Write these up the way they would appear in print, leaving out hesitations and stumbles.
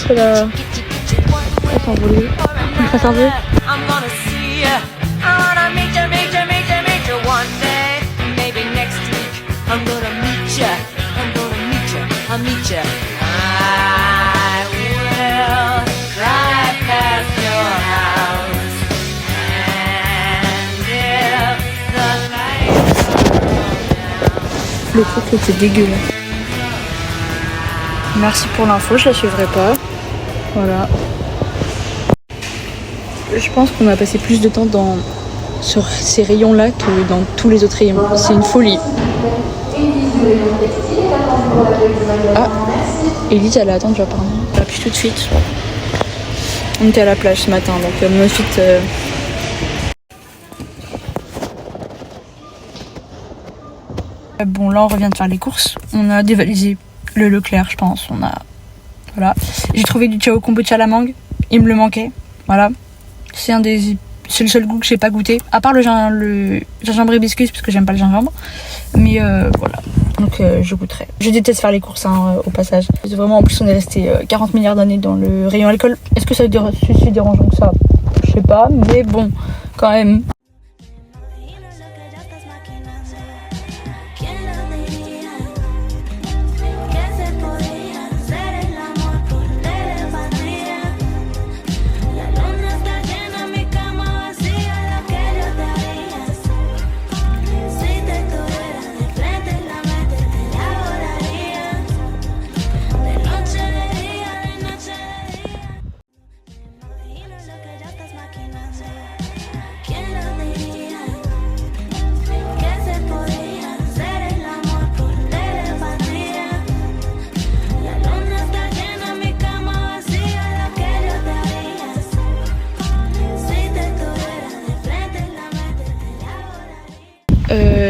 qu'elle a s'envolé. Elle fasse un peu. Le truc était dégueulasse. Merci pour l'info, je la suivrai pas. Voilà. Je pense qu'on a passé plus de temps sur ces rayons-là que dans tous les autres rayons. C'est une folie. Ah, Elise, elle a attendu apparemment. Elle a pu tout de suite. On était à la plage ce matin, donc mon outfit... Bon, là on revient de faire les courses. On a dévalisé le Leclerc, je pense. Voilà. J'ai trouvé du Ciao kombucha à la mangue. Il me le manquait. Voilà. C'est le seul goût que j'ai pas goûté. À part le gingembre hibiscus, parce que j'aime pas le gingembre. Mais voilà. Donc je goûterai. Je déteste faire les courses au passage. Vraiment, en plus on est resté 40 milliards d'années dans le rayon alcool. Est-ce que ça c'est si dérangeant que ça? Je sais pas. Mais bon, quand même.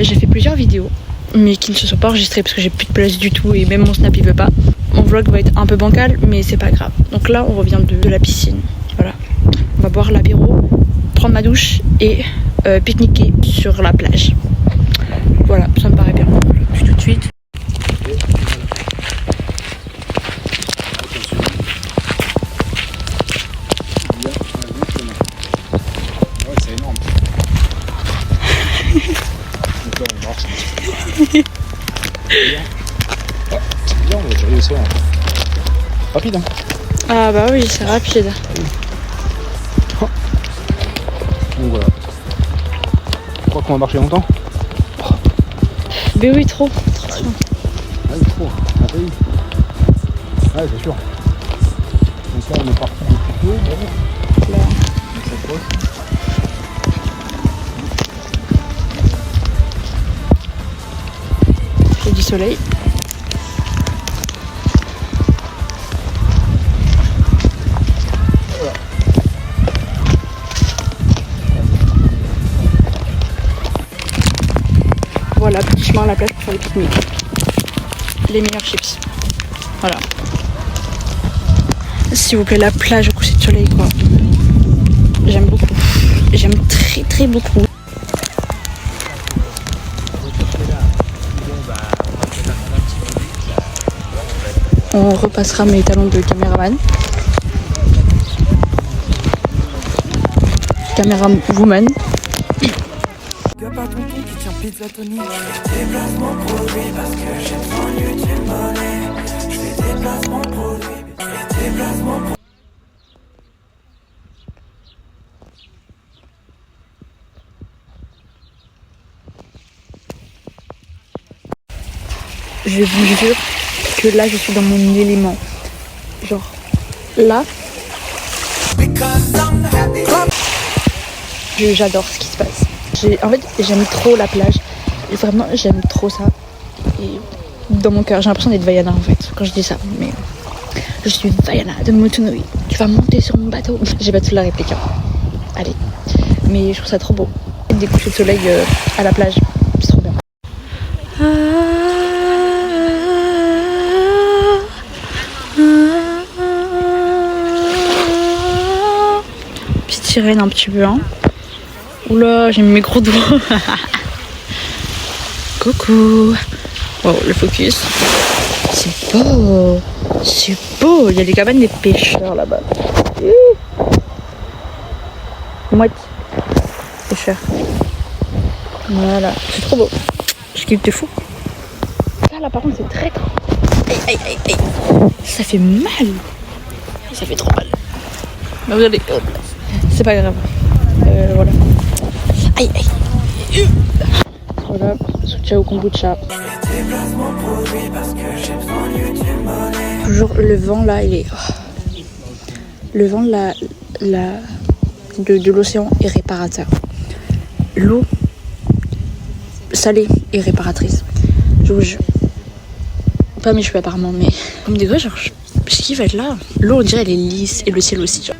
J'ai fait plusieurs vidéos mais qui ne se sont pas enregistrées parce que j'ai plus de place du tout et même mon snap il veut pas. Mon vlog va être un peu bancal mais c'est pas grave. Donc là on revient de la piscine. Voilà. On va boire l'apéro, prendre ma douche et pique-niquer sur la plage. Voilà, ça me paraît bien. Puis tout de suite. C'est bien, on va gérer ça. Rapide, hein. Ah bah oui, c'est rapide. Donc voilà. Tu crois qu'on va marcher longtemps? Mais oui, trop. Ah oui, trop. Ah oui. Ouais, c'est sûr. Donc là, on est parti depuis peu. Bon. Là. On s'approche. Il y a du soleil. Voilà. Voilà, petit chemin à la plage pour faire les pique-niques. Les meilleurs chips. Voilà. S'il vous plaît, la plage au coucher de soleil, quoi. J'aime beaucoup. J'aime très très beaucoup. On repassera mes talons de caméraman. Caméra woman. Je vous jure que là je suis dans mon élément. Genre là j'adore ce qui se passe. En fait j'aime trop la plage. Et vraiment j'aime trop ça. Et dans mon cœur j'ai l'impression d'être Vaiana en fait quand je dis ça. Mais je suis Vaiana de Motunui. Tu vas monter sur mon bateau. J'ai pas toute la réplique. Hein. Allez. Mais je trouve ça trop beau. Des couchers de soleil à la plage. C'est trop bien. Petite sirène un petit peu. Hein. Oula, j'ai mis mes gros doigts. Coucou. Wow, le focus. C'est beau. C'est Oh, il y a les cabanes des pêcheurs là-bas. Mouette. Pêcheur. Voilà, c'est trop beau. Je kiffe de fou. Là par contre c'est très grand. Aïe aïe aïe aïe. Ça fait mal. Ça fait trop mal. Mais regardez, c'est pas grave. Voilà. Aïe aïe. Voilà, soutien au kombucha. Toujours le vent là, il est. Le vent de l'océan est réparateur. L'eau salée est réparatrice. Je vous jure. Pas mes cheveux apparemment, mais comme des doigts, genre, je kiffe être là. L'eau, on dirait, elle est lisse et le ciel aussi, genre.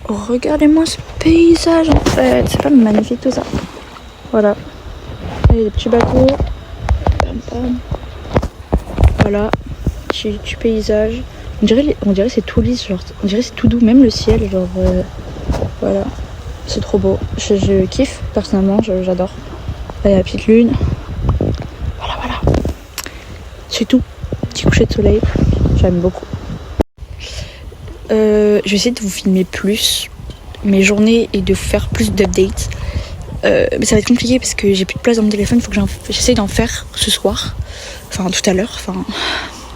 Oh, regardez-moi ce paysage en fait, c'est pas magnifique tout ça. Voilà. Et les petits bateaux. Pam, pam. Voilà. Petit paysage. On dirait c'est tout lisse, genre. On dirait c'est tout doux, même le ciel, genre. Voilà. C'est trop beau. Je kiffe personnellement, j'adore. Là, il y a la petite lune. Voilà, voilà. C'est tout. Petit coucher de soleil. J'aime beaucoup. Je vais essayer de vous filmer plus mes journées et de vous faire plus d'updates. Mais ça va être compliqué parce que j'ai plus de place dans mon téléphone. Il faut que j'essaie d'en faire ce soir. Enfin, tout à l'heure. Enfin,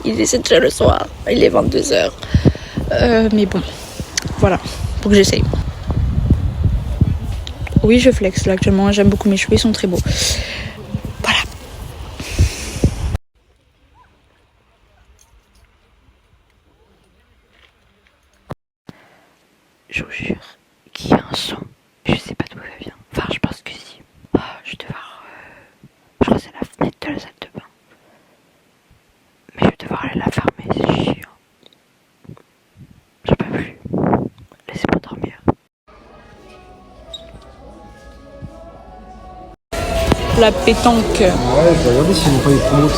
il est déjà le soir. Il est 22h. Mais bon, voilà. Faut que j'essaye. Oui, je flex là actuellement. J'aime beaucoup mes cheveux. Ils sont très beaux. Voilà. Je vous jure qu'il y a un son. Je sais pas d'où ça vient. Enfin, je pense que si. Je vais devoir. Je crois que c'est la fenêtre de la salle de bain. Mais je vais devoir aller la fermer, c'est chiant. J'en peux plus. Laissez-moi dormir. La pétanque. Ouais, je vais regarder s'ils n'ont pas des promos.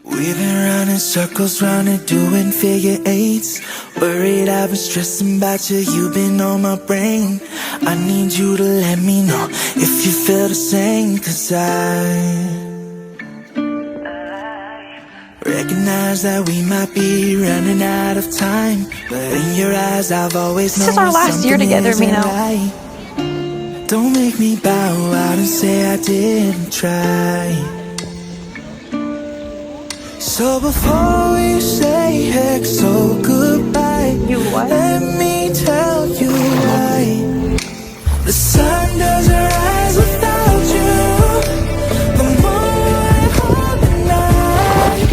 We've been running circles round and doing figure eights. Worried I've been stressing about you, you've been on my brain. I need you to let me know if you feel the same. Cause I recognize that we might be running out of time, but in your eyes I've always known this is our last year together, Mino. Right. Don't make me bow out and say I didn't try. So before we say hex or goodbye, You what? let me tell you why. The sun doesn't rise without you. The moon wouldn't hold the night.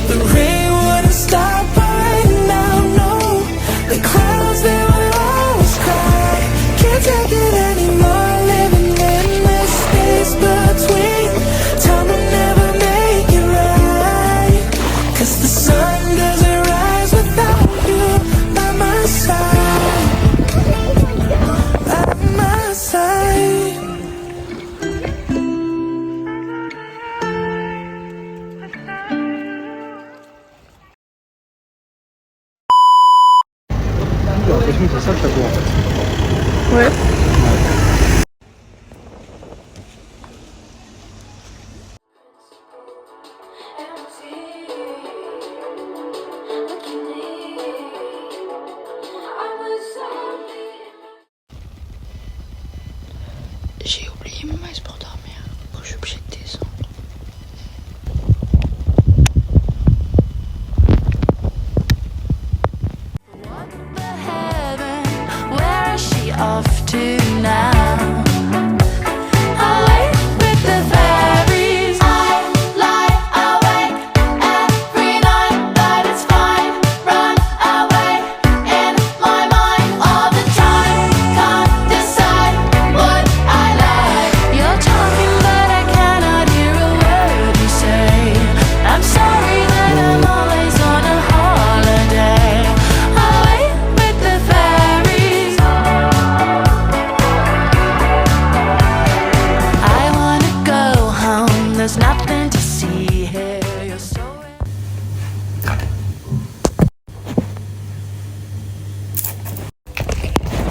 The rain wouldn't stop right now, no. The clouds, they will always cry. Can't take it anymore, living in this space between. Time will never make it right. Cause the sun doesn't rise without you by my side. By my side. J'ai l'impression que c'est ça le château en fait. Ouais. J'ai oublié mon masque pour dormir. Faut que je suis obligée de descendre. Where is she off to?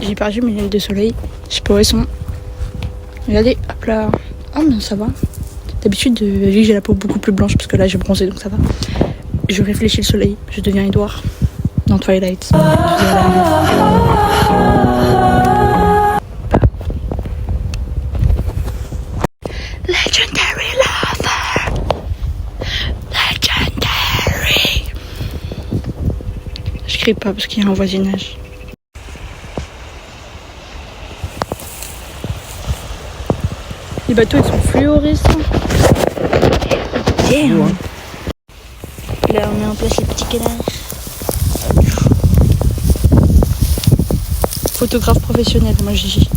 J'ai perdu mes lunettes de soleil. Je sais pas où elles sont. Regardez, hop là. Oh mais ça va. D'habitude, j'ai la peau beaucoup plus blanche parce que là j'ai bronzé donc ça va. Je réfléchis le soleil, je deviens Edouard dans Twilight. Legendary lover. Legendary. Je crie pas parce qu'il y a un voisinage. Les bateaux ils sont fluorescents. Damn. Là on met en place les petits canards. Photographe professionnel, moi Gigi.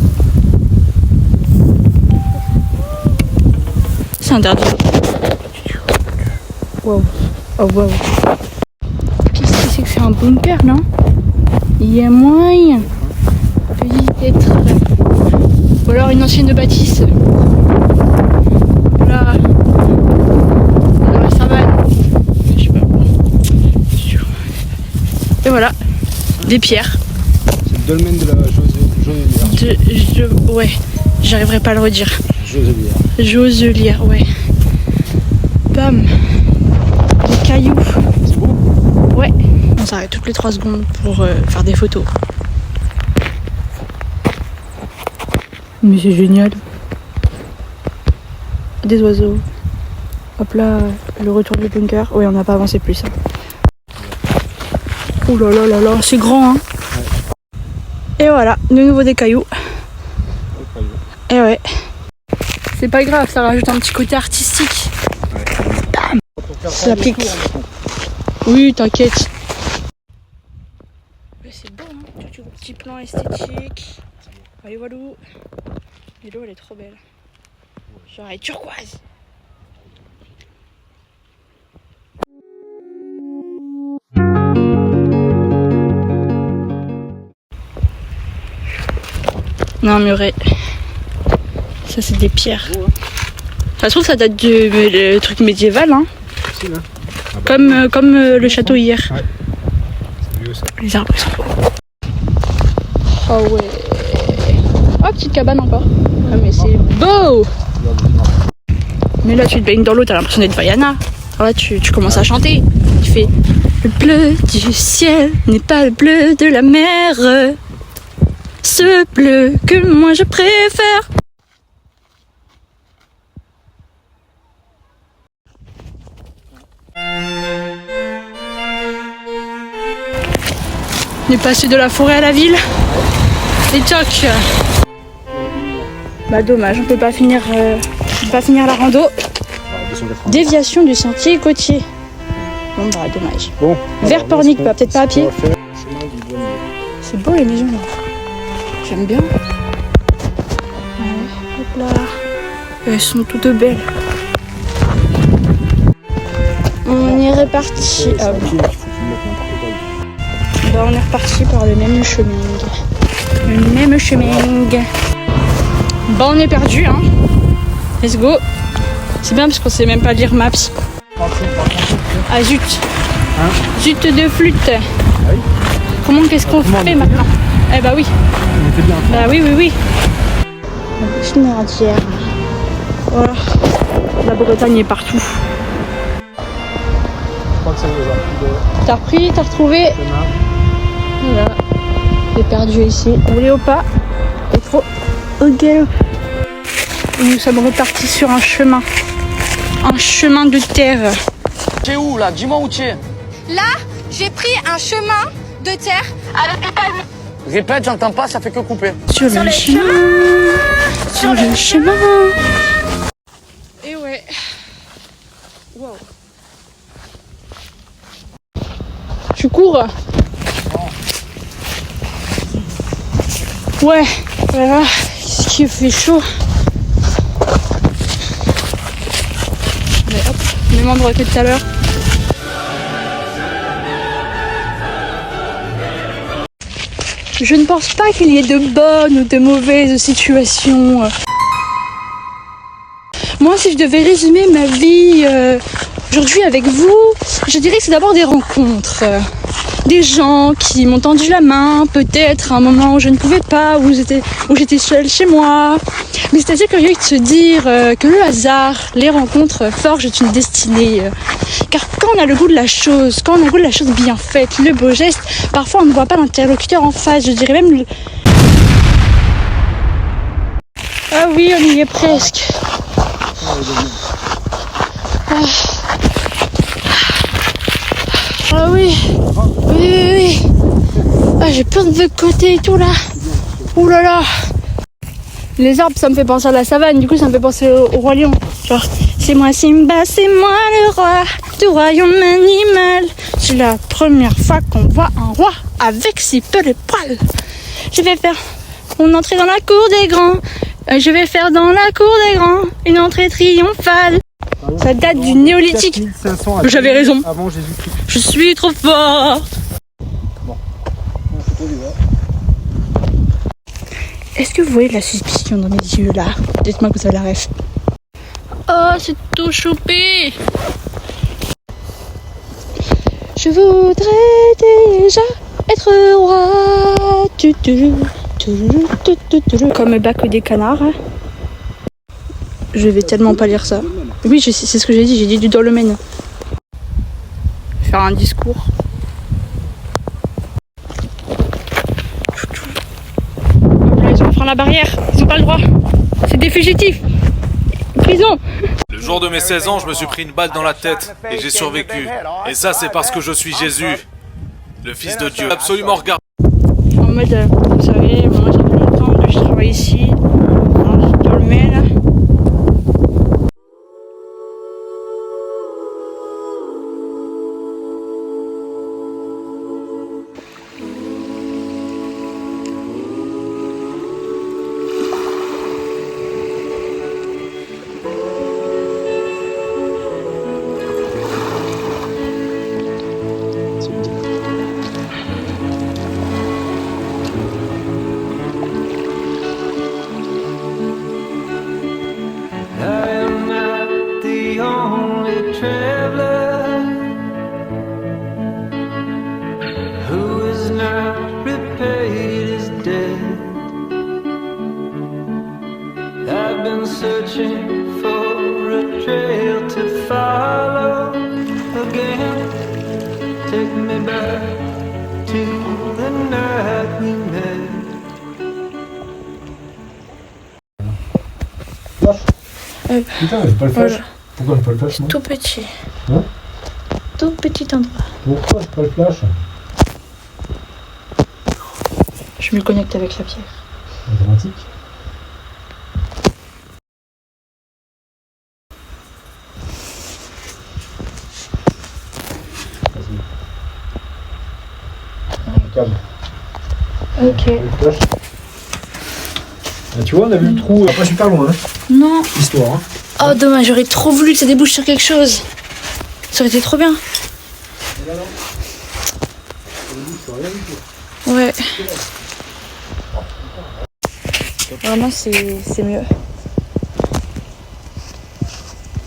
C'est interdit. Wow. Oh wow. Qu'est-ce que c'est que c'est un bunker, non? Il y a moyen. Peut-être. Ou alors une ancienne bâtisse. Là. Dans la savane. Je sais pas. Et voilà. Des pierres. C'est le dolmen de la Joselière. Ouais. J'arriverai pas à le redire. Joselière. Joselière, ouais. Bam. Des cailloux. C'est beau. Ouais. On s'arrête toutes les 3 secondes pour faire des photos. Mais c'est génial. Des oiseaux. Hop là, le retour du bunker. Ouais, on n'a pas avancé plus. Hein. Ouh là là là là, c'est grand, hein. Ouais. Et voilà, de nouveau des cailloux. Et ouais. C'est pas grave, ça rajoute un petit côté artistique. Bam. Ça pique. Oui, t'inquiète. C'est beau, hein. Tout petit plan esthétique. Allez, voilà. Et l'eau, elle est trop belle. Genre, elle est turquoise. Non, murée. Ça, c'est des pierres. Ça se trouve, ça date de le truc médiéval, hein. Facile, hein. Ah bah, Comme le château hier. Ouais. C'est vieux ça. Les arbres, ils sont beaux. Oh ouais. Oh, petite cabane encore. Ah, mais c'est beau. Mais là, tu te baignes dans l'eau, t'as l'impression d'être Vaiana. Alors là, tu commences à chanter. Tu fais le bleu du ciel n'est pas le bleu de la mer. Ce bleu que moi je préfère. On est passé de la forêt à la ville. Et toc. Bah dommage, on peut pas finir la rando. Déviation du sentier côtier. Bon bah dommage. Bon. Vers Pornic, peut-être pas à pied. Chemin C'est beau les maisons là. J'aime bien. Ouais, hop là. Elles sont toutes belles. On est reparti. Ah bon. Bah on est reparti par le même chemin. Le même chemin. Bah on est perdu hein. Let's go. C'est bien parce qu'on sait même pas lire Maps. Ah zut. Hein? Zut de flûte. Oui. Comment qu'est-ce qu'on fait maintenant? Eh bah oui. On était bien. Bah oui, oui, oui. La funéraire. Voilà. La Bretagne est partout. Je crois que ça nous a pris de T'as repris, t'as retrouvé. chemin. Voilà. J'ai perdu ici. Roulez au pas. Et trop au galop. Et nous sommes repartis sur un chemin. Un chemin de terre. T'es où là? Dis-moi où tu es. Là, j'ai pris un chemin de terre avec des palmes. Répète, j'entends pas, ça fait que couper. Sur le chemin. Sur le chemin. Et ouais. Wow. Tu cours? Ouais. Voilà. Qu'est-ce qui fait chaud? Allez hop, même endroit que tout à l'heure. Je ne pense pas qu'il y ait de bonnes ou de mauvaises situations. Moi, si je devais résumer ma vie aujourd'hui avec vous, je dirais que c'est d'abord des rencontres. des gens qui m'ont tendu la main, peut-être à un moment où je ne pouvais pas, où j'étais seule chez moi. Mais c'est assez curieux de se dire que le hasard, les rencontres forgent une destinée. Car quand on a le goût de la chose, quand on a le goût de la chose bien faite, le beau geste, parfois on ne voit pas l'interlocuteur en face, je dirais même... Ah oui, on y est presque. Ah oui, oui. Ah, j'ai peur de l'autre côté et tout là. Ouh là là. Les arbres, ça me fait penser à la savane, du coup ça me fait penser au roi lion. Genre, c'est moi Simba, c'est moi le roi du royaume animal. C'est la première fois qu'on voit un roi avec si peu de poils. Je vais faire mon entrée dans la cour des grands. Je vais faire dans la cour des grands une entrée triomphale. Ça date du néolithique. J'avais raison. Avant Jésus-Christ. Je suis trop forte. Est-ce que vous voyez de la suspicion dans mes yeux là? Dites-moi que vous avez la ref. Oh, c'est tout choupi. Je voudrais déjà être roi. Comme Bac des canards. Je vais tellement pas lire ça. Oui, c'est ce que j'ai dit du dolmen. Faire un discours. Hop là, ils ont enfreint la barrière. Ils ont pas le droit. C'est des fugitifs. Prison. Le jour de mes 16 ans, je me suis pris une balle dans la tête et j'ai survécu. Et ça, c'est parce que je suis Jésus, le Fils de Dieu. Absolument regardé. En mode, vous savez, moi ça fait longtemps que je travaille ici, dans le Maine. Searching for a trail to follow again. Take me back to the night we met. Putain, j'ai pas le flash. Pourquoi j'ai pas le flash, moi? Tout petit. Hein? Tout petit endroit. Pourquoi j'ai pas le flash? Je me connecte avec la pierre. Automatique. Ok. Ah, tu vois, on a vu le trou, pas super loin, hein, Non. l'histoire. Hein. Oh dommage, j'aurais trop voulu que ça débouche sur quelque chose. Ça aurait été trop bien. Ouais. Vraiment, c'est mieux.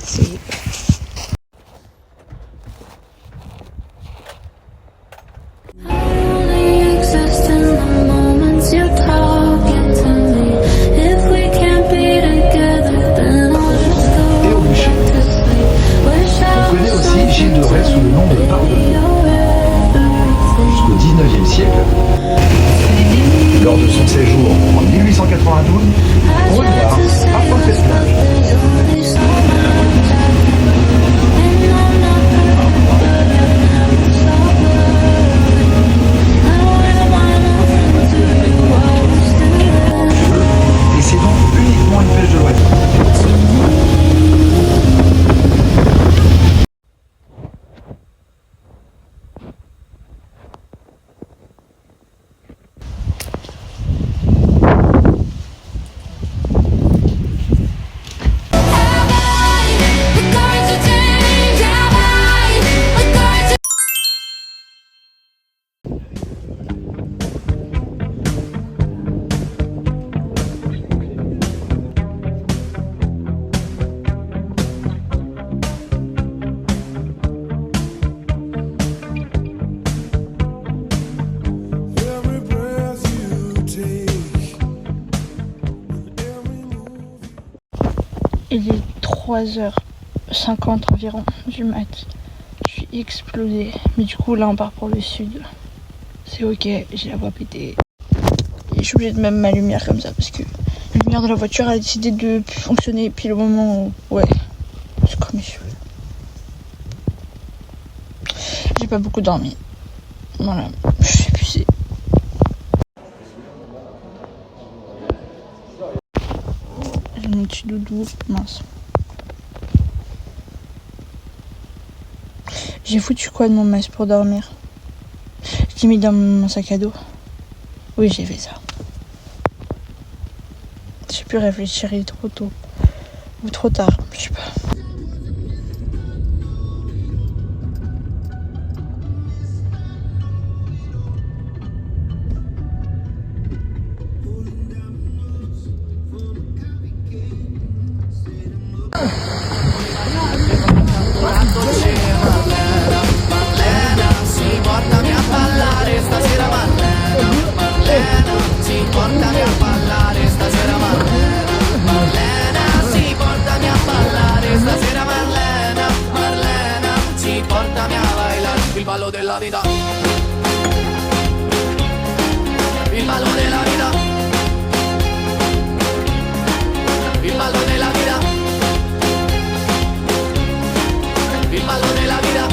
C'est... Lors de son séjour en 1892, Renoir apporte cette plage. Et c'est donc uniquement une pêche de loisir. Il est 3h50 environ du mat. Je suis explosée. Mais du coup là on part pour le sud. C'est ok, j'ai la voix pétée. Et je suis obligée de mettre ma lumière comme ça parce que la lumière de la voiture a décidé de plus fonctionner pile au moment où... Ouais, c'est comme mes cheveux. J'ai pas beaucoup dormi. Voilà, je suis épuisée. J'ai mon petit doudou, mince. J'ai foutu quoi de mon masque pour dormir? Je l'ai mis dans mon sac à dos. Oui, j'ai fait ça. J'ai pu réfléchir, il est trop tôt. Ou trop tard, je sais pas. Il ballo della vita. Il ballo della vita. Il ballo della vita. Il ballo della vita.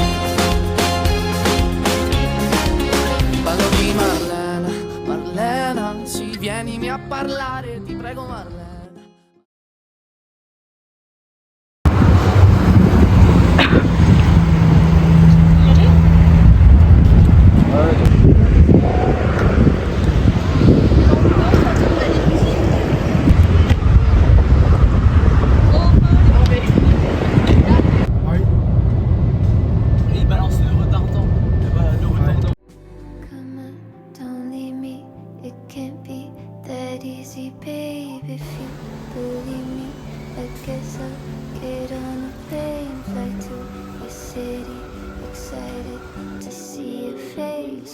Il ballo di Marlena. Marlena, sì, vienimi a parlare, ti prego Marlena.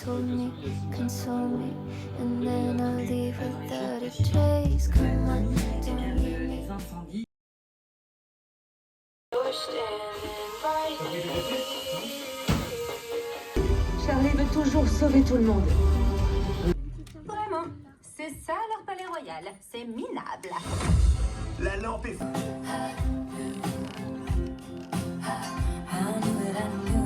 Hold me, console me, and then I'll leave without a trace. Come on, don't leave me. Charlie veut toujours sauver tout le monde. Vraiment, c'est ça leur palais royal, c'est minable. La lampe est... I knew it, I knew